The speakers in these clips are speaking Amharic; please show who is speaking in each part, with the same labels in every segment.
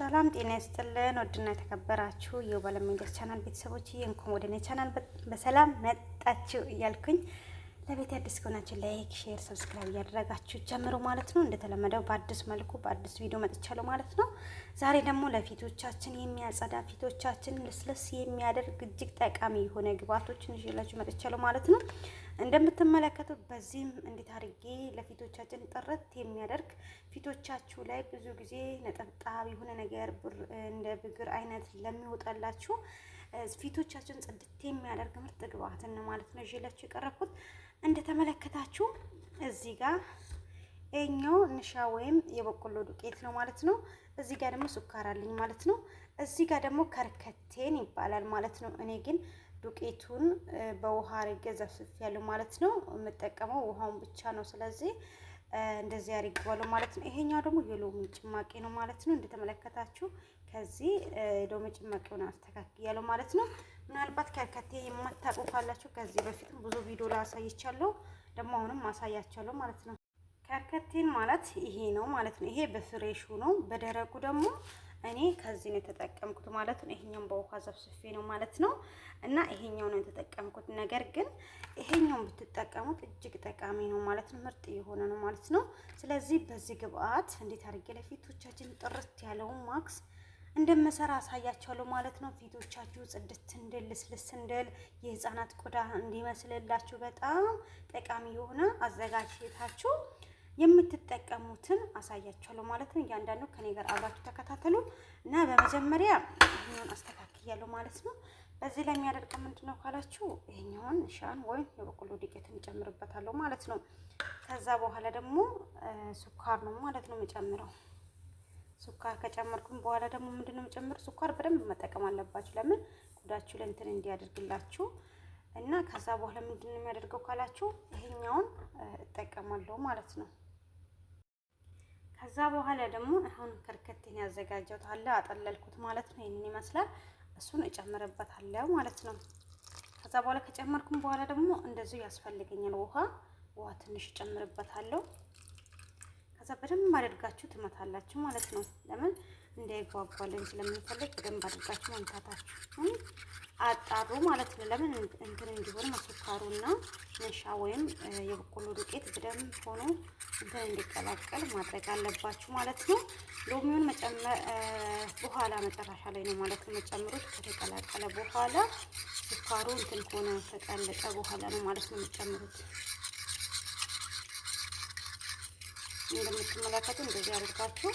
Speaker 1: ሰላም ጤና ይስጥልን። ወድና የተከበራችሁ የባለሜዳ ቻናል ቤተሰቦች እንኳን ወደ እኔ ቻናል በሰላም መጣችሁ እያልኩኝ ለቤት አዲስ ከሆናችሁ ላይክ፣ ሼር፣ ሰብስክራይብ እያደረጋችሁ ጀምሩ ማለት ነው። እንደተለመደው በአዲስ መልኩ በአዲስ ቪዲዮ መጥቻለሁ ማለት ነው። ዛሬ ደግሞ ለፊቶቻችን የሚያጸዳ ፊቶቻችን ልስልስ የሚያደርግ እጅግ ጠቃሚ የሆነ ግብአቶችን ይዤላችሁ መጥቻለሁ ማለት ነው። እንደምትመለከቱት በዚህም እንዴት አድርጌ ለፊቶቻችን ጥርት የሚያደርግ ፊቶቻችሁ ላይ ብዙ ጊዜ ነጠብጣብ የሆነ ነገር እንደ ብግር አይነት ለሚወጣላችሁ ፊቶቻችን ጽድት የሚያደርግ ምርጥ ግብአት ነው ማለት ነው ይዤላችሁ የቀረብኩት። እንደተመለከታችሁ እዚህ ጋር እኛው ንሻ ወይም የበቆሎ ዱቄት ነው ማለት ነው። እዚህ ጋር ደግሞ ሱካር አለኝ ማለት ነው። እዚህ ጋር ደግሞ ከርከቴን ይባላል ማለት ነው። እኔ ግን ዱቄቱን በውሃ አድርጌ ዘፍዝፌያለሁ ማለት ነው። የምጠቀመው ውሃውን ብቻ ነው። ስለዚህ እንደዚህ አድርጌዋለሁ ማለት ነው። ይሄኛው ደግሞ የሎሚ ጭማቂ ነው ማለት ነው። እንደተመለከታችሁ ከዚህ ሎሚ ጭማቂውን አስተካክያለሁ ማለት ነው። ምናልባት ከርከቴ የማታውቁ ካላችሁ ከዚህ በፊትም ብዙ ቪዲዮ ላይ አሳይቻለሁ፣ ደግሞ አሁንም ማሳያቻለሁ ማለት ነው። ከርከቴን ማለት ይሄ ነው ማለት ነው። ይሄ በፍሬሹ ነው። በደረቁ ደግሞ እኔ ከዚህ ነው የተጠቀምኩት ማለት ነው። ይሄኛውን በውሃ ዘፍዝፌ ነው ማለት ነው። እና ይሄኛው ነው የተጠቀምኩት። ነገር ግን ይሄኛውን ብትጠቀሙት እጅግ ጠቃሚ ነው ማለት ነው። ምርጥ የሆነ ነው ማለት ነው። ስለዚህ በዚህ ግብአት እንዴት አድርጌ ለፊቶቻችን ጥርት ያለውን ማክስ እንደምሰራ አሳያችኋለሁ ማለት ነው። ፊቶቻችሁ ጽድት እንድል ልስልስ እንድል የህፃናት ቆዳ እንዲመስልላችሁ በጣም ጠቃሚ የሆነ አዘጋጅታችሁ የምትጠቀሙትን አሳያችኋለሁ ማለት ነው። እያንዳንዱ ከኔ ጋር አብራችሁ ተከታተሉ እና በመጀመሪያ ይሄኛውን አስተካክያለሁ ማለት ነው። በዚህ ላይ የሚያደርገው ምንድነው ካላችሁ ይሄኛውን ሻን ወይም የበቆሎ ዱቄትን እጨምርበታለሁ ማለት ነው። ከዛ በኋላ ደግሞ ሱካር ነው ማለት ነው የምጨምረው። ሱካር ከጨመርኩም በኋላ ደግሞ ምንድነው የምጨምረው? ሱካር በደንብ መጠቀም አለባችሁ። ለምን ቆዳችሁ ላይ እንትን እንዲያደርግላችሁ እና ከዛ በኋላ ምንድነው የሚያደርገው ካላችሁ ይሄኛውን እጠቀማለሁ ማለት ነው። ከዛ በኋላ ደግሞ አሁን ከርከቴን ያዘጋጀሁት አለ አጠለልኩት ማለት ነው። ይሄንን ይመስላል። እሱን እጨምርበታለሁ ማለት ነው። ከዛ በኋላ ከጨመርኩም በኋላ ደግሞ እንደዚሁ ያስፈልገኛል ውሃ ትንሽ እጨምርበታለሁ። ከዛ በደንብ አድርጋችሁ ትመታላችሁ ማለት ነው። ለምን እንዳይጓጓልን ስለምንፈልግ በደንብ አድርጋችሁ መምታታችሁ አጣሩ ማለት ነው። ለምን እንትን እንዲሆን መስካሩና ነሻ ወይም የበቆሎ ዱቄት በደንብ ሆኖ እንትን እንዲቀላቀል ማድረግ አለባችሁ ማለት ነው። ሎሚውን መጨመር በኋላ መጨረሻ ላይ ነው ማለት ነው መጨመሩት። ከተቀላቀለ በኋላ ስኳሩ እንትን ሆነ ተቀለጠ በኋላ ነው ማለት ነው የምትጨምሩት። እንደምትመለከቱ እንደዚህ አድርጋችሁ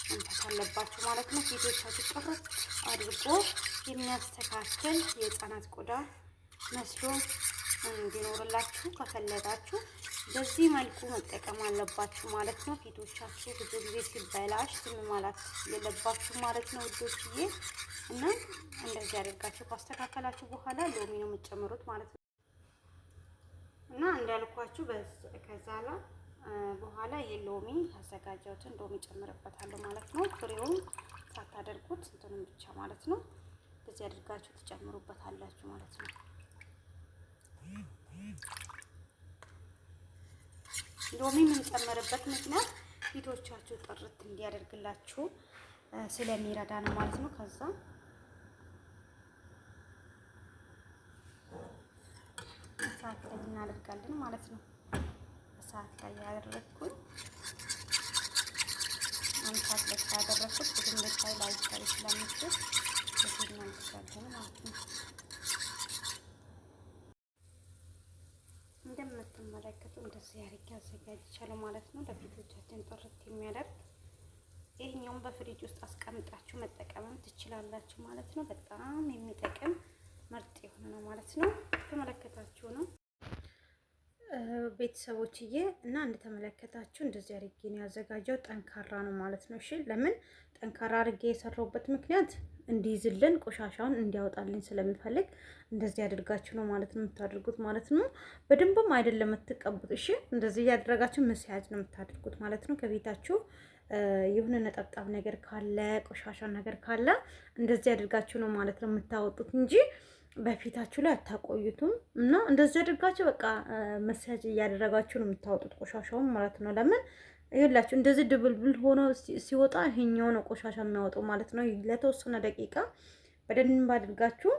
Speaker 1: እንትን አለባችሁ ማለት ነው። ፊቶቻችሁ ጥርት አድርጎ የሚያስተካክል የህፃናት ቆዳ መስሎ እንዲኖርላችሁ ከፈለጋችሁ በዚህ መልኩ መጠቀም አለባችሁ ማለት ነው። ፊቶቻችሁ ብዙ ጊዜ ሲበላሽ ዝም ማለት የለባችሁ ማለት ነው ውዶችዬ። እና እንደዚህ አድርጋችሁ ካስተካከላችሁ በኋላ ሎሚ ነው የምትጨምሩት ማለት ነው። እና እንዳልኳችሁ ከዛ ላይ በኋላ የሎሚ ያዘጋጀሁትን ሎሚ ጨምርበታለሁ ማለት ነው። ፍሬውን ሳታደርጉት እንትኑን ብቻ ማለት ነው። እንደዚህ አድርጋችሁ ትጨምሩበታላችሁ ማለት ነው። ሎሚ የምንጨምርበት ምክንያት ፊቶቻችሁ ጥርት እንዲያደርግላችሁ ስለሚረዳ ነው ማለት ነው። ከዛ እሳት ላይ እናደርጋለን ማለት ነው። እሳት ላይ ያደረኩት አንድ ሰዓት ላይ ያደረኩት ብዙም ላይ ስለሚችል እዚህ ነው ማለት ነው። እንደምትመለከቱ እንደዚህ አድርጌ አዘጋጅቻለሁ ማለት ነው። ለፊቶቻችን ጥርት የሚያደርግ ይሄኛውን በፍሪጅ ውስጥ አስቀምጣችሁ መጠቀምም ትችላላችሁ ማለት ነው። በጣም የሚጠቅም ምርጥ የሆነ ነው ማለት ነው። ተመለከታችሁ ነው ቤተሰቦችዬ እና እንደተመለከታችሁ እንደዚህ አድርጌ ነው ያዘጋጀው። ጠንካራ ነው ማለት ነው። እሺ ለምን ጠንካራ አድርጌ የሰራሁበት ምክንያት እንዲይዝልን ቆሻሻውን እንዲያወጣልን ስለምፈልግ እንደዚህ አድርጋችሁ ነው ማለት ነው የምታደርጉት ማለት ነው። በደንብም አይደለም የምትቀቡት። እሺ እንደዚህ ያደረጋችሁ መስያዝ ነው የምታደርጉት ማለት ነው። ከቤታችሁ የሆነ ነጠብጣብ ነገር ካለ ቆሻሻ ነገር ካለ እንደዚህ አድርጋችሁ ነው ማለት ነው የምታወጡት እንጂ በፊታችሁ ላይ አታቆዩትም። እና እንደዚህ አድርጋችሁ በቃ መሳጅ እያደረጋችሁ ነው የምታወጡት ቆሻሻውን ማለት ነው። ለምን ይኸውላችሁ እንደዚህ ድብልብል ሆኖ ሲወጣ ይሄኛው ነው ቆሻሻ የሚያወጣው ማለት ነው። ለተወሰነ ደቂቃ በደንብ አድርጋችሁ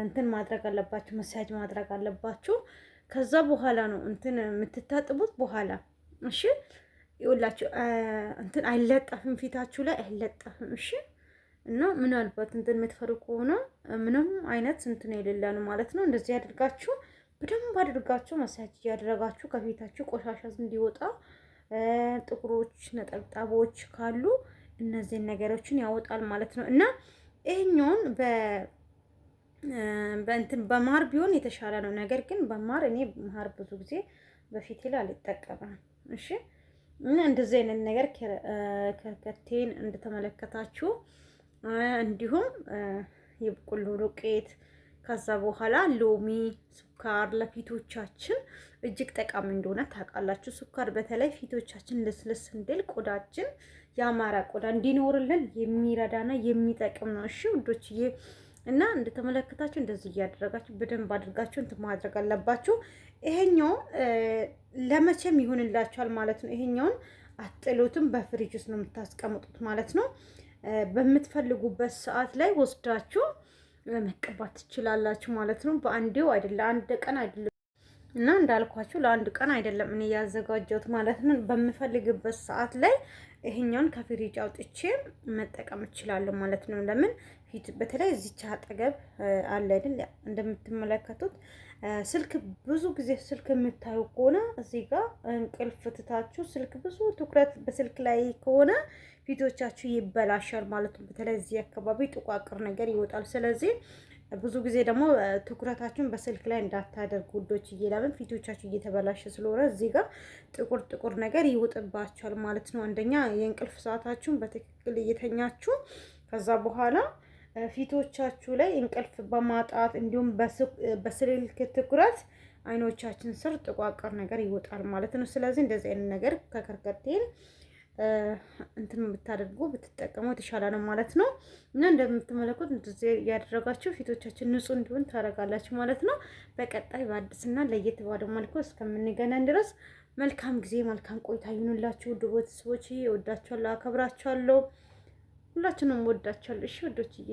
Speaker 1: እንትን ማድረግ አለባችሁ፣ መሳጅ ማድረግ አለባችሁ። ከዛ በኋላ ነው እንትን የምትታጥቡት በኋላ። እሺ ይኸውላችሁ እንትን አይለጠፍም፣ ፊታችሁ ላይ አይለጠፍም። እሺ እና ምናልባት እንትን የምትፈሩ ከሆነ ምንም አይነት እንትን የሌለ ነው ማለት ነው። እንደዚህ አድርጋችሁ በደንብ አድርጋችሁ መሳጅ እያደረጋችሁ ከፊታችሁ ቆሻሻ እንዲወጣ ጥቁሮች ነጠብጣቦች ካሉ እነዚህን ነገሮችን ያወጣል ማለት ነው። እና ይሄኛውን በእንትን በማር ቢሆን የተሻለ ነው። ነገር ግን በማር እኔ ማር ብዙ ጊዜ በፊቴ ላይ አልጠቀምም። እሺ እና እንደዚህ አይነት ነገር ከርከቴን እንደተመለከታችሁ እንዲሁም የበቆሎ ዱቄት ከዛ በኋላ ሎሚ፣ ስኳር ለፊቶቻችን እጅግ ጠቃሚ እንደሆነ ታውቃላችሁ። ስኳር በተለይ ፊቶቻችን ልስልስ እንድል ቆዳችን ያማረ ቆዳ እንዲኖርልን የሚረዳና የሚጠቅም ነው። እሺ ውዶችዬ እና እንደተመለከታችሁ እንደዚህ እያደረጋችሁ በደንብ አድርጋችሁ እንትን ማድረግ አለባችሁ። ይሄኛውን ለመቼም ይሆንላችኋል ማለት ነው። ይሄኛውን አጥሉትም በፍሪጅ ውስጥ ነው የምታስቀምጡት ማለት ነው። በምትፈልጉበት ሰዓት ላይ ወስዳችሁ መቀባት ትችላላችሁ ማለት ነው። በአንዴው አይደለም፣ አንድ ቀን አይደለም እና እንዳልኳችሁ ለአንድ ቀን አይደለም እኔ ያዘጋጀሁት ማለት ነው። በምፈልግበት ሰዓት ላይ ይሄኛውን ከፍሪጅ አውጥቼ መጠቀም እችላለሁ ማለት ነው። ለምን ፊት በተለይ እዚች አጠገብ አለ አይደል እንደምትመለከቱት ስልክ ብዙ ጊዜ ስልክ የምታዩ ከሆነ እዚህ ጋር እንቅልፍ ትታችሁ ስልክ ብዙ ትኩረት በስልክ ላይ ከሆነ ፊቶቻችሁ ይበላሻል ማለት ነው። በተለይ እዚህ አካባቢ ጥቋቁር ነገር ይወጣል። ስለዚህ ብዙ ጊዜ ደግሞ ትኩረታችሁን በስልክ ላይ እንዳታደርጉ ውዶች፣ ለምን ፊቶቻችሁ እየተበላሸ ስለሆነ እዚህ ጋር ጥቁር ነገር ይወጥባችኋል ማለት ነው። አንደኛ የእንቅልፍ ሰዓታችሁን በትክክል እየተኛችሁ ከዛ በኋላ ፊቶቻችሁ ላይ እንቅልፍ በማጣት እንዲሁም በስልክ ትኩረት አይኖቻችን ስር ጥቋቁር ነገር ይወጣል ማለት ነው። ስለዚህ እንደዚህ አይነት ነገር ከከርከቴን እንትን ብታደርጉ ብትጠቀሙ የተሻለ ነው ማለት ነው። እና እንደምትመለከቱት እንደዚህ ያደረጋችሁ ፊቶቻችን ንጹህ እንዲሆን ታደርጋላችሁ ማለት ነው። በቀጣይ በአዲስና ለየት ባለ መልኩ እስከምንገናኝ ድረስ መልካም ጊዜ መልካም ቆይታ ይሁንላችሁ። ውድ ቤተሰቦች እወዳችኋለሁ፣ አከብራችኋለሁ። ሁላችንም እወዳችኋለሁ። እሺ ወዶችዬ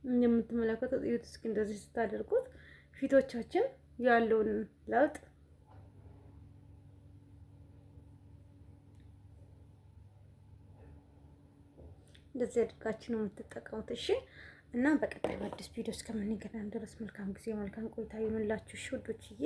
Speaker 1: እንደምትመለከቱት እዩት እስኪ እንደዚህ ስታደርጉት ፊቶቻችን ያለውን ለውጥ እንደዚህ አድርጋችሁ ነው የምትጠቀሙት። እሺ እና በቀጣይ በአዲስ ቪዲዮ እስከምንገናኝ ድረስ መልካም ጊዜ መልካም ቆይታ ይሁንላችሁ። እሺ ውዶችዬ